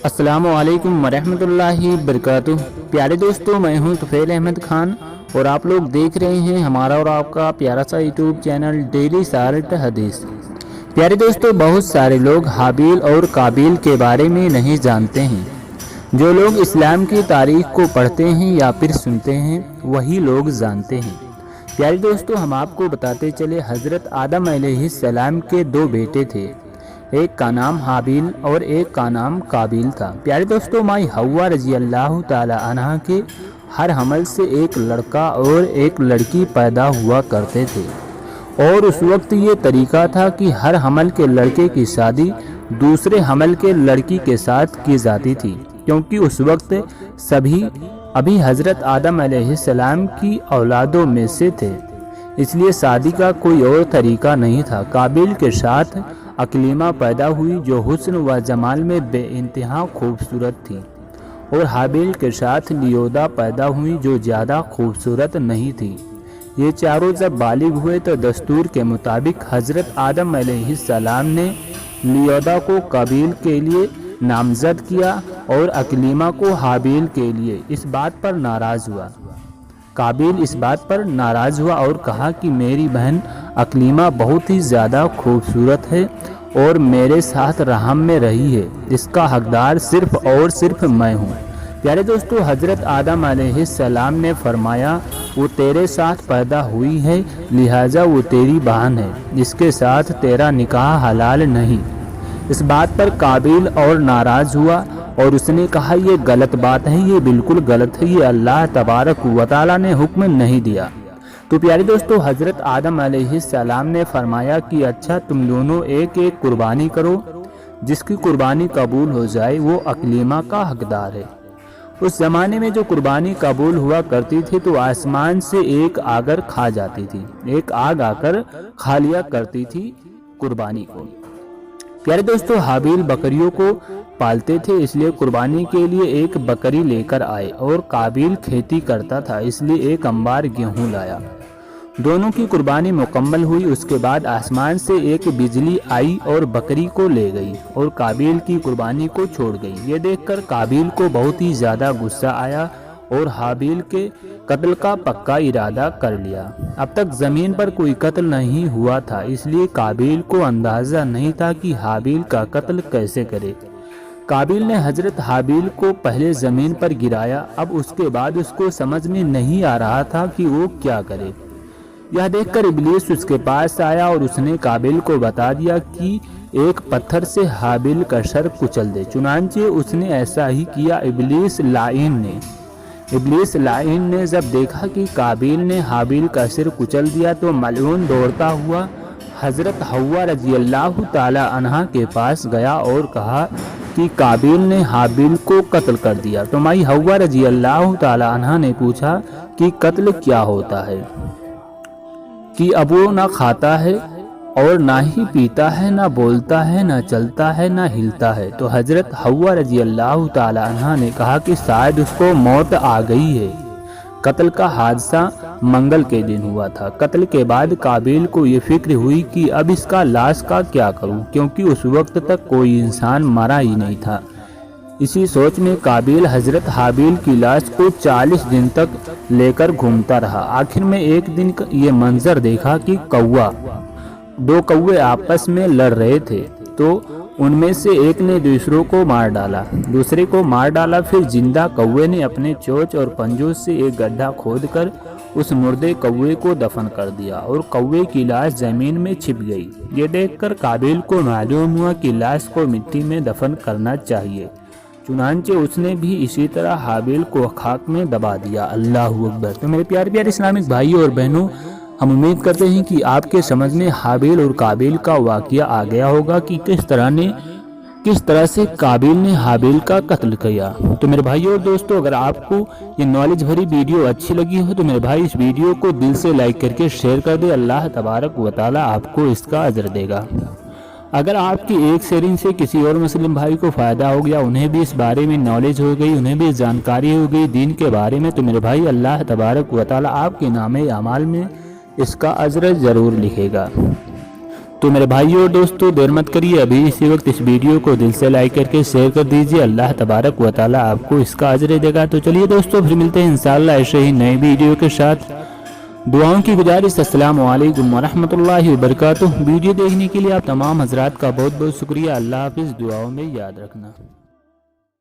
السلام علیکم ورحمۃ اللہ وبرکاتہ۔ پیارے دوستو، میں ہوں طفیل احمد خان اور آپ لوگ دیکھ رہے ہیں ہمارا اور آپ کا پیارا سا یوٹیوب چینل ڈیلی سالٹ حدیث۔ پیارے دوستو، بہت سارے لوگ حابیل اور قابیل کے بارے میں نہیں جانتے ہیں۔ جو لوگ اسلام کی تاریخ کو پڑھتے ہیں یا پھر سنتے ہیں وہی لوگ جانتے ہیں۔ پیارے دوستو، ہم آپ کو بتاتے چلے، حضرت آدم علیہ السلام کے دو بیٹے تھے، ایک کا نام حابیل اور ایک کا نام قابیل تھا۔ پیارے دوستو، مائی حوا رضی اللہ تعالی عنہ کے ہر حمل سے ایک لڑکا اور ایک لڑکی پیدا ہوا کرتے تھے، اور اس وقت یہ طریقہ تھا کہ ہر حمل کے لڑکے کی شادی دوسرے حمل کے لڑکی کے ساتھ کی جاتی تھی، کیونکہ اس وقت سبھی ابھی حضرت آدم علیہ السلام کی اولادوں میں سے تھے، اس لیے شادی کا کوئی اور طریقہ نہیں تھا۔ قابیل کے ساتھ اکلیمہ پیدا ہوئی جو حسن و جمال میں بے انتہا خوبصورت تھی، اور حابیل کے ساتھ لیودا پیدا ہوئی جو زیادہ خوبصورت نہیں تھی۔ یہ چاروں جب بالغ ہوئے تو دستور کے مطابق حضرت آدم علیہ السلام نے لیودا کو قابیل کے لیے نامزد کیا اور اکلیمہ کو حابیل کے لیے۔ اس بات پر ناراض ہوا قابیل اس بات پر ناراض ہوا اور کہا کہ میری بہن اکلیمہ بہت ہی زیادہ خوبصورت ہے اور میرے ساتھ رحم میں رہی ہے، اس کا حقدار صرف اور صرف میں ہوں۔ پیارے دوستو، حضرت آدم علیہ السلام نے فرمایا، وہ تیرے ساتھ پیدا ہوئی ہے لہٰذا وہ تیری بہن ہے، اس کے ساتھ تیرا نکاح حلال نہیں۔ اس بات پر قابیل اور ناراض ہوا اور اس نے کہا، یہ غلط بات ہے، یہ بالکل غلط ہے، یہ اللہ تبارک و تعالیٰ نے حکم نہیں دیا۔ تو پیارے دوستو، حضرت آدم علیہ السلام نے فرمایا کہ اچھا، تم دونوں ایک ایک قربانی کرو، جس کی قربانی قبول ہو جائے وہ اکلیمہ کا حقدار ہے۔ اس زمانے میں جو قربانی قبول ہوا کرتی تھی تو آسمان سے ایک آگر کھا جاتی تھی، ایک آگ آ کر کھا لیا کرتی تھی قربانی کو۔ پیارے دوستو، حابیل بکریوں کو پالتے تھے، اس لیے قربانی کے لیے ایک بکری لے کر آئے، اور قابیل کھیتی کرتا تھا، اس لیے ایک انبار گیہوں لایا۔ دونوں کی قربانی مکمل ہوئی، اس کے بعد آسمان سے ایک بجلی آئی اور بکری کو لے گئی اور قابیل کی قربانی کو چھوڑ گئی۔ یہ دیکھ کر قابیل کو بہت ہی زیادہ غصہ آیا اور حابیل کے قتل کا پکا ارادہ کر لیا۔ اب تک زمین پر کوئی قتل نہیں ہوا تھا، اس لیے قابیل کو اندازہ نہیں تھا کہ حابیل کا قتل کیسے کرے۔ قابیل نے حضرت حابیل کو پہلے زمین پر گرایا، اب اس کے بعد اس کو سمجھ میں نہیں آ رہا تھا کہ وہ کیا کرے۔ یہ دیکھ کر ابلیس اس کے پاس آیا اور اس نے قابیل کو بتا دیا کہ ایک پتھر سے حابیل کا سر کچل دے۔ چنانچہ اس نے ایسا ہی کیا۔ ابلیس لعین نے جب دیکھا کہ قابیل نے حابیل کا سر کچل دیا تو ملعون دوڑتا ہوا حضرت حوا رضی اللہ تعالی عنہ کے پاس گیا اور کہا کہ قابیل نے حابیل کو قتل کر دیا۔ تو مائی حوا رضی اللہ تعالی عنہ نے پوچھا کہ قتل کیا ہوتا ہے، کہ اب وہ نہ کھاتا ہے اور نہ ہی پیتا ہے، نہ بولتا ہے، نہ چلتا ہے، نہ ہلتا ہے۔ تو حضرت حوا رضی اللہ تعالی عنہ نے کہا کہ شاید اس کو موت آ گئی ہے۔ قتل کا حادثہ منگل کے دن ہوا تھا۔ قتل کے بعد قابیل کو یہ فکر ہوئی کہ اب اس کا لاش کا کیا کروں، کیونکہ اس وقت تک کوئی انسان مرا ہی نہیں تھا۔ اسی سوچ میں قابیل حضرت حابیل کی لاش کو 40 دن تک لے کر گھومتا رہا۔ آخر میں ایک دن یہ منظر دیکھا کہ دو کوے آپس میں لڑ رہے تھے، تو ان میں سے ایک نے دوسرے کو مار ڈالا۔ پھر زندہ کوے نے اپنے چونچ اور پنجوں سے ایک گڈھا کھود کر اس مردے کوے کو دفن کر دیا اور کوے کی لاش زمین میں چھپ گئی۔ یہ دیکھ کر قابیل کو معلوم ہوا کہ لاش کو مٹی میں دفن کرنا چاہیے، چنانچہ اس نے بھی اسی طرح حابیل کو خاک میں دبا دیا۔ اللہ اکبر۔ تو میرے پیارے اسلامک بھائیوں اور بہنوں، ہم امید کرتے ہیں کہ آپ کے سمجھ میں حابیل اور قابیل کا واقعہ آ گیا ہوگا کہ کس طرح سے قابیل نے حابیل کا قتل کیا۔ تو میرے بھائیوں اور دوستوں، اگر آپ کو یہ نالج بھری ویڈیو اچھی لگی ہو تو میرے بھائی اس ویڈیو کو دل سے لائک کر کے شیئر کر دے۔ اللہ تبارک و تعالیٰ آپ کو اس کا اجر دے گا۔ اگر آپ کی ایک شیئرنگ سے کسی اور مسلم بھائی کو فائدہ ہو گیا، انہیں بھی اس بارے میں نالج ہو گئی، انہیں بھی جانکاری ہو گئی دین کے بارے میں، تو میرے بھائی اللہ تبارک و تعالیٰ آپ کے نامہ اعمال میں اس کا اجر ضرور لکھے گا۔ تو میرے بھائیوں اور دوستوں دیر مت کریے، ابھی اسی وقت اس ویڈیو کو دل سے لائک کر کے شیئر کر دیجئے، اللہ تبارک و تعالی آپ کو اس کا اجر دے گا۔ تو چلیے دوستوں پھر ملتے ہیں انشاءاللہ ایسے ہی نئے ویڈیو کے ساتھ۔ دعاؤں کی گزارش، السلام علیکم ورحمۃ اللہ وبرکاتہ۔ ویڈیو دیکھنے کے لیے آپ تمام حضرات کا بہت بہت شکریہ، اللہ حافظ، دعاؤں میں یاد رکھنا۔